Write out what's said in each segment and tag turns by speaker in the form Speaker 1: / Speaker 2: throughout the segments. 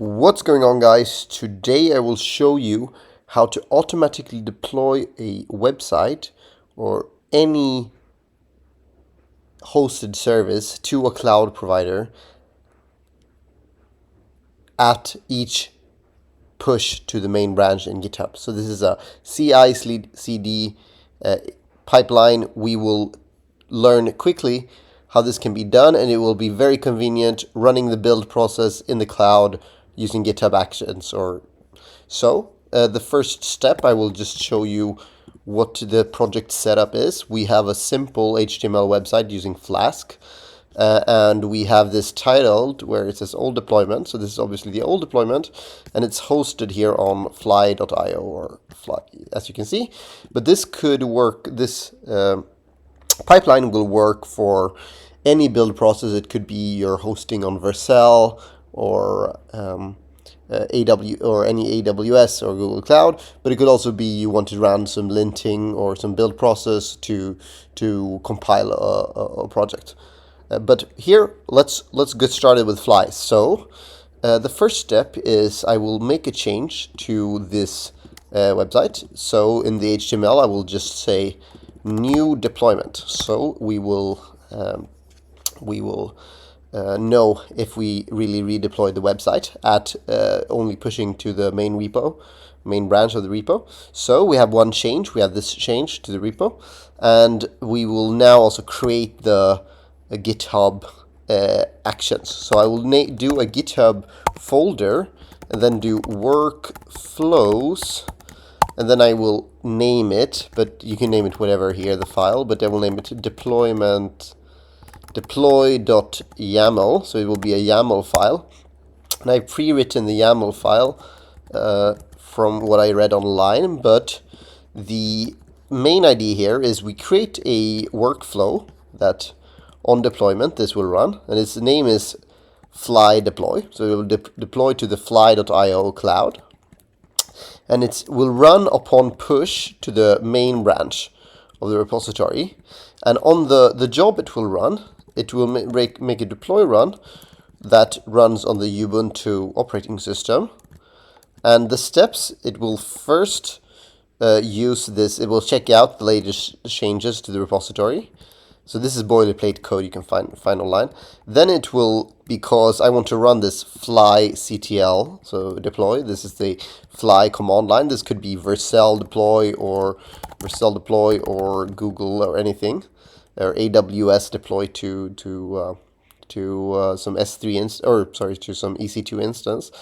Speaker 1: What's going on, guys? Today I will show you how to automatically deploy a website or any hosted service to a cloud provider at each push to the main branch in GitHub. So this is a CI/CD pipeline. We will learn quickly how this can be done, and it will be very convenient running the build process in the cloud using GitHub Actions. The first step, I will just show you what the project setup is. We have a simple HTML website using Flask, and we have this titled where it says old deployment. So this is obviously the old deployment, and it's hosted here on fly.io or fly, as you can see. But this could work, this pipeline will work for any build process. It could be your hosting on Vercel or any AWS or Google Cloud, but it could also be you want to run some linting or some build process to compile a project. But here, let's get started with Fly. So the first step is I will make a change to this website. So in the HTML, I will just say new deployment. So we will know if we really redeploy the website at only pushing to the main branch of the repo. So we have one change. We have this change to the repo, and we will now also create the GitHub actions. So I will do a GitHub folder and then do workflows, and then I will name it, but you can name it whatever here, the file, but I will name it deploy.yaml, so it will be a YAML file. And I've pre-written the YAML file from what I read online, but the main idea here is we create a workflow that on deployment this will run, and its name is fly deploy. So it will deploy to the fly.io cloud, and it will run upon push to the main branch of the repository. And on the job it will run, it will make a deploy run that runs on the Ubuntu operating system. And the steps, it will first use this, it will check out the latest changes to the repository. So this is boilerplate code you can find online. Then it will, because I want to run this fly CTL, so deploy, this is the fly command line. This could be Vercel deploy or Google or anything, or AWS deploy to some S3 to some EC2 instance.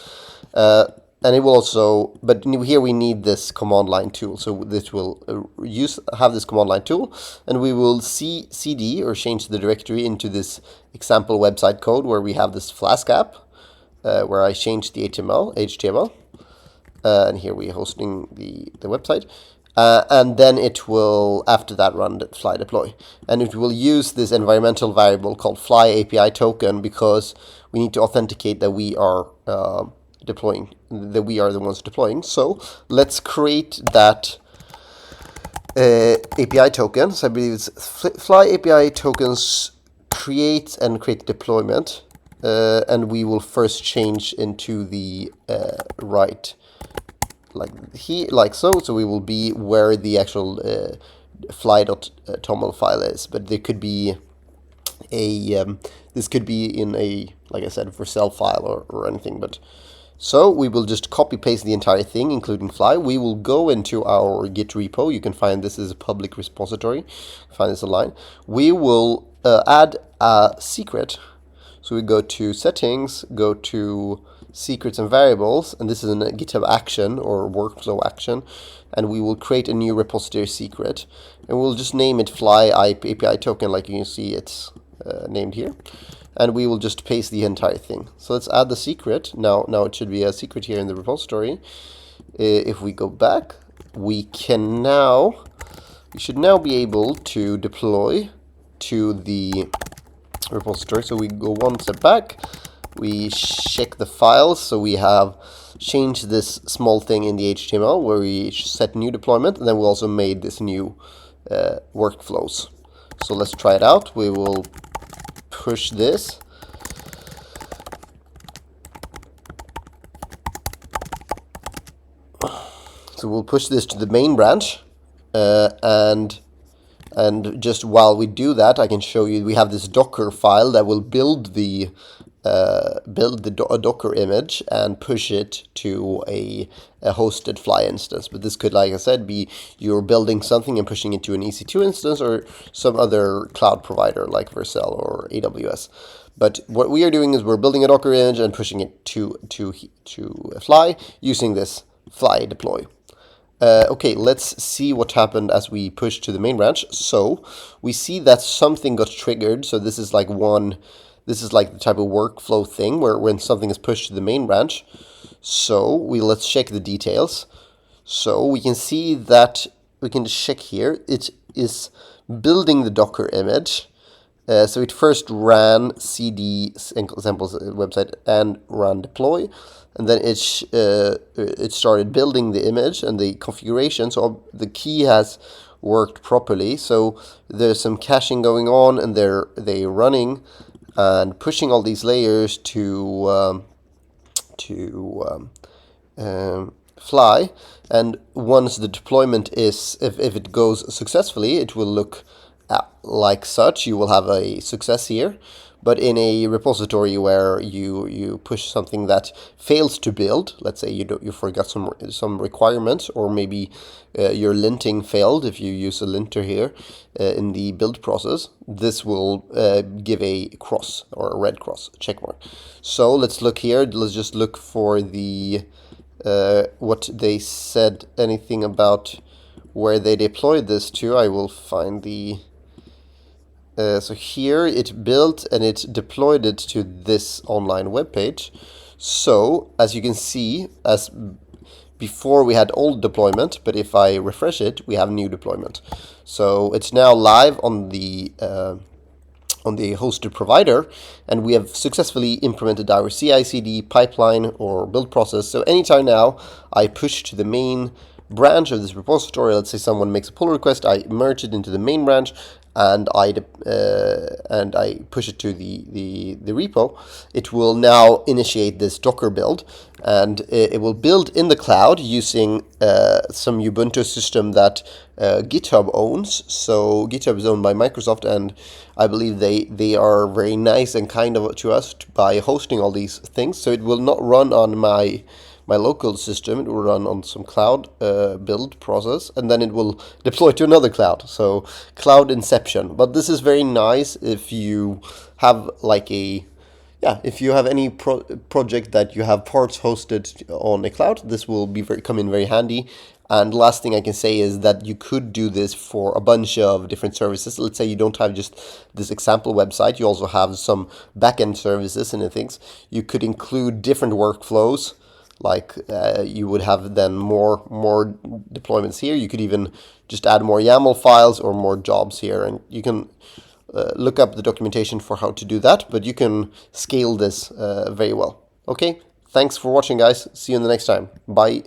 Speaker 1: And it will also, but here we need this command line tool. So this will have this command line tool, and we will cd or change the directory into this example website code where we have this Flask app, where I changed the HTML, and here we're hosting the website. And then it will, after that, run the fly deploy. And it will use this environmental variable called fly API token, because we need to authenticate that we are deploying, that we are the ones deploying. So let's create that API token. So I believe it's fly API tokens create deployment, and we will first change into the right, like so. So we will be where the actual fly.toml file is, but there could be this could be in a, like I said, Vercel file or anything. But so we will just copy paste the entire thing, including fly. We will go into our Git repo. You can find this as a public repository. Find this online. We will add a secret. So we go to settings, go to secrets and variables, and this is a GitHub action or workflow action, and we will create a new repository secret, and we'll just name it fly API token, like you can see it's named here, and we will just paste the entire thing. So let's add the secret. Now it should be a secret here in the repository. If we go back, we should now be able to deploy to the repository. So we go one step back, we check the files. So we have changed this small thing in the HTML where we set new deployment, and then we also made this new workflows. So let's try it out. We will push this, So we'll push this to the main branch, and just while we do that, I can show you we have this Docker file that will build a Docker image and push it to a hosted Fly instance. But this could, like I said, be you're building something and pushing it to an EC2 instance or some other cloud provider like Vercel or AWS. But what we are doing is we're building a Docker image and pushing it to a Fly using this Fly deploy. Okay, let's see what happened as we push to the main branch. So we see that something got triggered. So this is like the type of workflow thing where when something is pushed to the main branch. So let's check the details. So we can see that we can check here. It is building the Docker image. So it first ran cd samples website and ran deploy, and then it started building the image and the configuration. So the key has worked properly. So there's some caching going on, and they're running and pushing all these layers to Fly. And once the deployment is, if it goes successfully, it will look like such. You will have a success here. But in a repository where you push something that fails to build, let's say you forgot some requirements, or maybe your linting failed if you use a linter here in the build process, this will give a cross or a red cross, check mark. So let's look here. Let's just look for the what they said, anything about where they deployed this to. I will find the so here it built and it deployed it to this online web page. So as you can see, as before we had old deployment, but if I refresh it, we have new deployment. So it's now live on the hosted provider, and we have successfully implemented our CI/CD pipeline or build process. So anytime now I push to the main branch of this repository, let's say someone makes a pull request, I merge it into the main branch, and I push it to the repo, it will now initiate this Docker build, and it will build in the cloud using some Ubuntu system that GitHub owns. So GitHub is owned by Microsoft, and I believe they are very nice and kind of to us by hosting all these things. So it will not run on my local system. It will run on some cloud build process, and then it will deploy to another cloud. So cloud inception. But this is very nice if you have like if you have any project that you have parts hosted on a cloud, this will come in very handy. And last thing I can say is that you could do this for a bunch of different services. Let's say you don't have just this example website, you also have some backend services and things. You could include different workflows. Like you would have then more deployments here. You could even just add more YAML files or more jobs here, and you can look up the documentation for how to do that, but you can scale this very well. Okay, thanks for watching, guys. See you in the next time. Bye.